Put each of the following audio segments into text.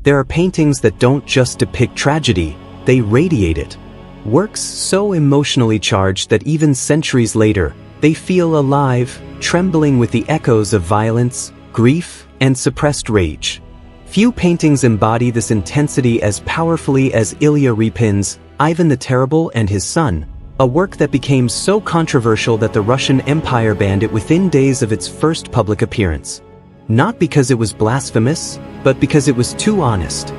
There are paintings that don't just depict tragedy, they radiate it. Works so emotionally charged that even centuries later, they feel alive, trembling with the echoes of violence, grief, and suppressed rage. Few paintings embody this intensity as powerfully as Ilya Repin's Ivan the Terrible and His Son, a work that became so controversial that the Russian Empire banned it within days of its first public appearance. Not because it was blasphemous, but because it was too honest.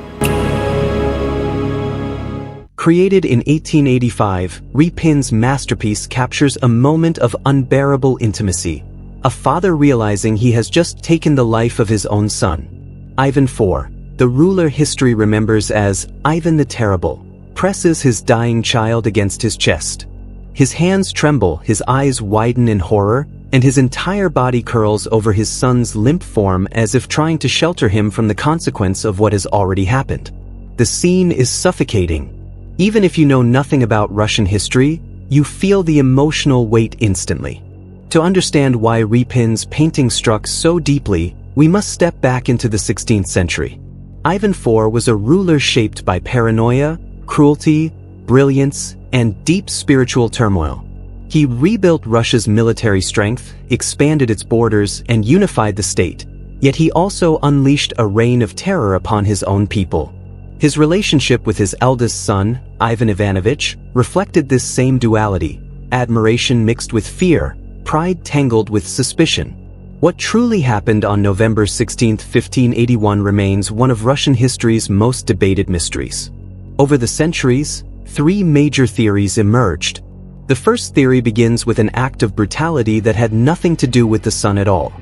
Created in 1885, Repin's masterpiece captures a moment of unbearable intimacy. A father realizing he has just taken the life of his own son. Ivan IV, the ruler history remembers as Ivan the Terrible, presses his dying child against his chest. His hands tremble, his eyes widen in horror, and his entire body curls over his son's limp form as if trying to shelter him from the consequence of what has already happened. The scene is suffocating. Even if you know nothing about Russian history, you feel the emotional weight instantly. To understand why Repin's painting struck so deeply, we must step back into the 16th century. Ivan IV was a ruler shaped by paranoia, cruelty, brilliance, and deep spiritual turmoil. He rebuilt Russia's military strength, expanded its borders, and unified the state, yet he also unleashed a reign of terror upon his own people. His relationship with his eldest son, Ivan Ivanovich, reflected this same duality: admiration mixed with fear, pride tangled with suspicion. What truly happened on November 16, 1581 remains one of Russian history's most debated mysteries. Over the centuries, three major theories emerged. The first theory begins with an act of brutality that had nothing to do with the son at all.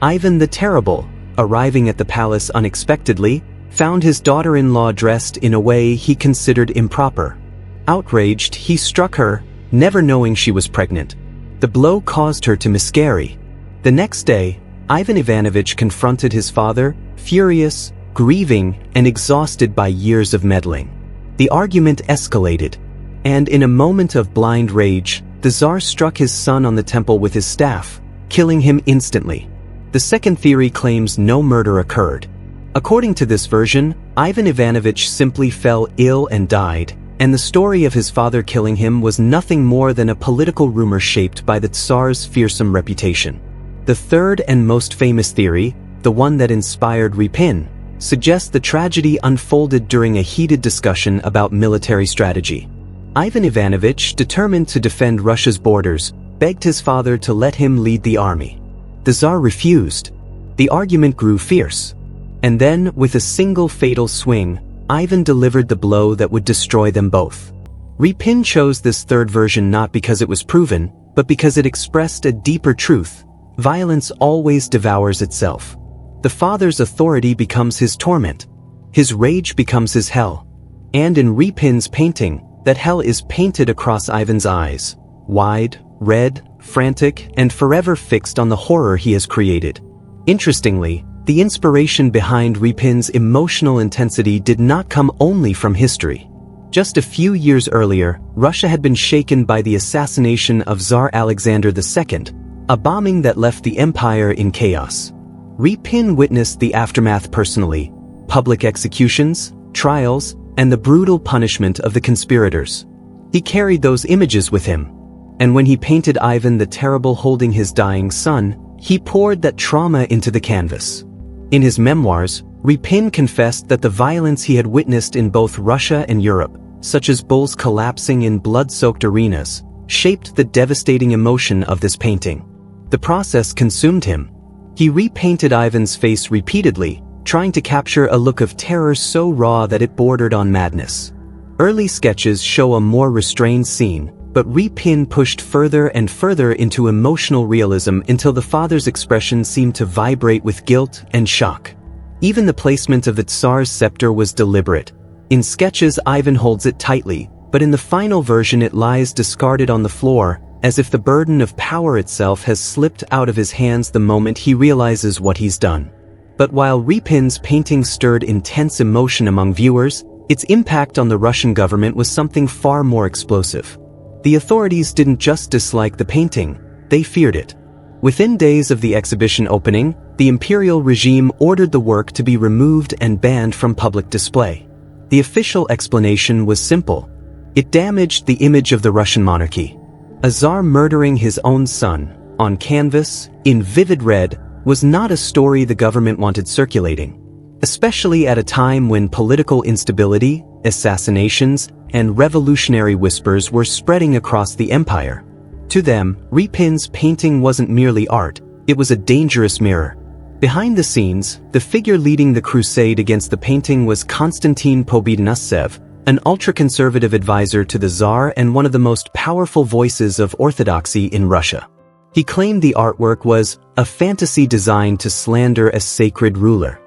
Ivan the Terrible, arriving at the palace unexpectedly, found his daughter-in-law dressed in a way he considered improper. Outraged, he struck her, never knowing she was pregnant. The blow caused her to miscarry. The next day, Ivan Ivanovich confronted his father, furious, grieving, and exhausted by years of meddling. The argument escalated, and in a moment of blind rage, the Tsar struck his son on the temple with his staff, killing him instantly. The second theory claims no murder occurred. According to this version, Ivan Ivanovich simply fell ill and died, and the story of his father killing him was nothing more than a political rumor shaped by the Tsar's fearsome reputation. The third and most famous theory, the one that inspired Repin, suggests the tragedy unfolded during a heated discussion about military strategy. Ivan Ivanovich, determined to defend Russia's borders, begged his father to let him lead the army. The Tsar refused. The argument grew fierce. And then, with a single fatal swing, Ivan delivered the blow that would destroy them both. Repin chose this third version not because it was proven, but because it expressed a deeper truth: violence always devours itself. The father's authority becomes his torment. His rage becomes his hell. And in Repin's painting, that hell is painted across Ivan's eyes, wide, red, frantic, and forever fixed on the horror he has created. Interestingly, the inspiration behind Repin's emotional intensity did not come only from history. Just a few years earlier, Russia had been shaken by the assassination of Tsar Alexander II, a bombing that left the empire in chaos. Repin witnessed the aftermath personally: public executions, trials, and the brutal punishment of the conspirators. He carried those images with him. And when he painted Ivan the Terrible holding his dying son, he poured that trauma into the canvas. In his memoirs, Repin confessed that the violence he had witnessed in both Russia and Europe, such as bulls collapsing in blood-soaked arenas, shaped the devastating emotion of this painting. The process consumed him. He repainted Ivan's face repeatedly, trying to capture a look of terror so raw that it bordered on madness. Early sketches show a more restrained scene, but Repin pushed further and further into emotional realism until the father's expression seemed to vibrate with guilt and shock. Even the placement of the Tsar's scepter was deliberate. In sketches, Ivan holds it tightly, but in the final version it lies discarded on the floor, as if the burden of power itself has slipped out of his hands the moment he realizes what he's done. But while Repin's painting stirred intense emotion among viewers, its impact on the Russian government was something far more explosive. The authorities didn't just dislike the painting, they feared it. Within days of the exhibition opening, the imperial regime ordered the work to be removed and banned from public display. The official explanation was simple. It damaged the image of the Russian monarchy. A czar murdering his own son, on canvas, in vivid red, was not a story the government wanted circulating, especially at a time when political instability, assassinations, and revolutionary whispers were spreading across the empire. To them, Repin's painting wasn't merely art, it was a dangerous mirror. Behind the scenes, the figure leading the crusade against the painting was Konstantin Pobedonoscev, an ultra-conservative advisor to the Tsar and one of the most powerful voices of orthodoxy in Russia. He claimed the artwork was a fantasy designed to slander a sacred ruler.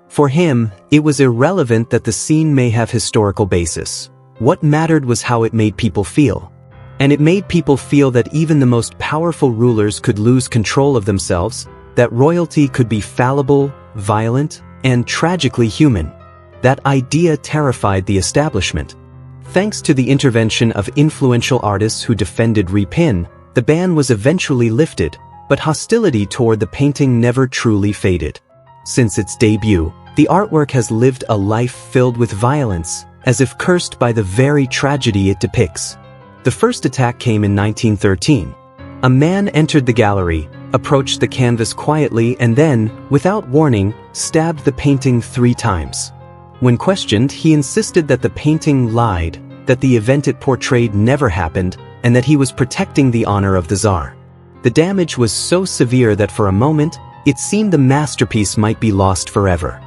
For him, it was irrelevant that the scene may have historical basis. What mattered was how it made people feel. And it made people feel that even the most powerful rulers could lose control of themselves, that royalty could be fallible, violent, and tragically human. That idea terrified the establishment. Thanks to the intervention of influential artists who defended Repin, the ban was eventually lifted, but hostility toward the painting never truly faded. Since its debut, the artwork has lived a life filled with violence, as if cursed by the very tragedy it depicts. The first attack came in 1913. A man entered the gallery, approached the canvas quietly and then, without warning, stabbed the painting 3 times. When questioned, he insisted that the painting lied, that the event it portrayed never happened, and that he was protecting the honor of the Tsar. The damage was so severe that for a moment, it seemed the masterpiece might be lost forever.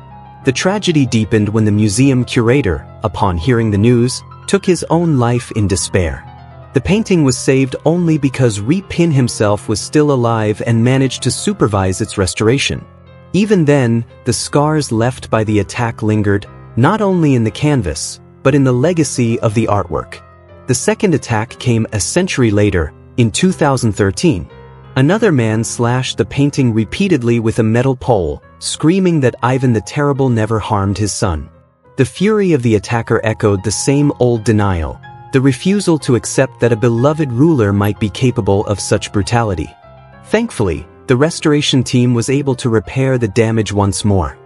The tragedy deepened when the museum curator, upon hearing the news, took his own life in despair. The painting was saved only because Repin himself was still alive and managed to supervise its restoration. Even then, the scars left by the attack lingered, not only in the canvas, but in the legacy of the artwork. The second attack came a century later, in 2013. Another man slashed the painting repeatedly with a metal pole, screaming that Ivan the Terrible never harmed his son. The fury of the attacker echoed the same old denial, the refusal to accept that a beloved ruler might be capable of such brutality. Thankfully, the restoration team was able to repair the damage once more.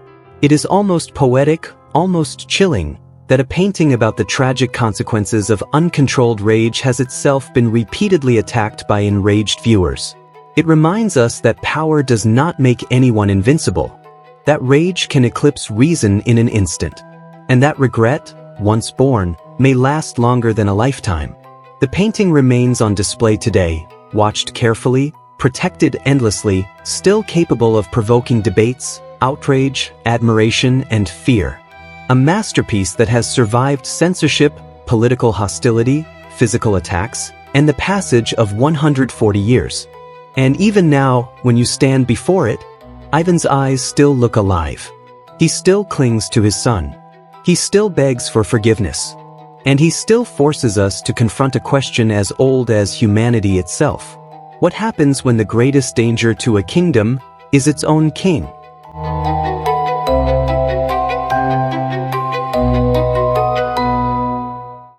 It is almost poetic, almost chilling, that a painting about the tragic consequences of uncontrolled rage has itself been repeatedly attacked by enraged viewers. It reminds us that power does not make anyone invincible, that rage can eclipse reason in an instant, and that regret, once born, may last longer than a lifetime. The painting remains on display today, watched carefully, protected endlessly, still capable of provoking debates, outrage, admiration, and fear. A masterpiece that has survived censorship, political hostility, physical attacks, and the passage of 140 years. And even now, when you stand before it, Ivan's eyes still look alive. He still clings to his son. He still begs for forgiveness. And he still forces us to confront a question as old as humanity itself. What happens when the greatest danger to a kingdom is its own king?